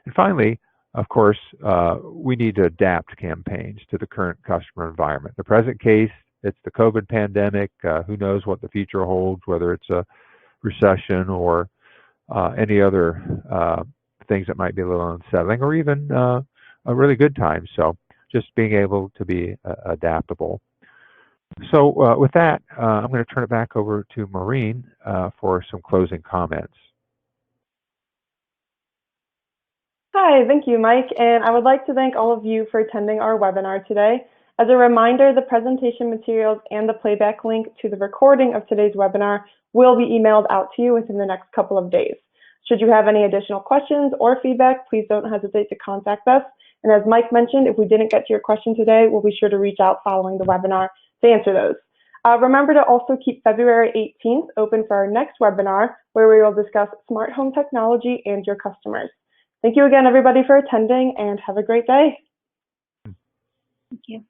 And finally, of course, we need to adapt campaigns to the current customer environment. The present case, it's the COVID pandemic. Who knows what the future holds, whether it's a recession or any other things that might be a little unsettling, or even a really good time. So just being able to be adaptable. So with that, I'm going to turn it back over to Maureen for some closing comments. Hi, thank you, Mike. And I would like to thank all of you for attending our webinar today. As a reminder, the presentation materials and the playback link to the recording of today's webinar will be emailed out to you within the next couple of days. Should you have any additional questions or feedback, please don't hesitate to contact us. And as Mike mentioned, if we didn't get to your question today, we'll be sure to reach out following the webinar to answer those. Remember to also keep February 18th open for our next webinar, where we will discuss smart home technology and your customers. Thank you again, everybody, for attending, and have a great day. Thank you.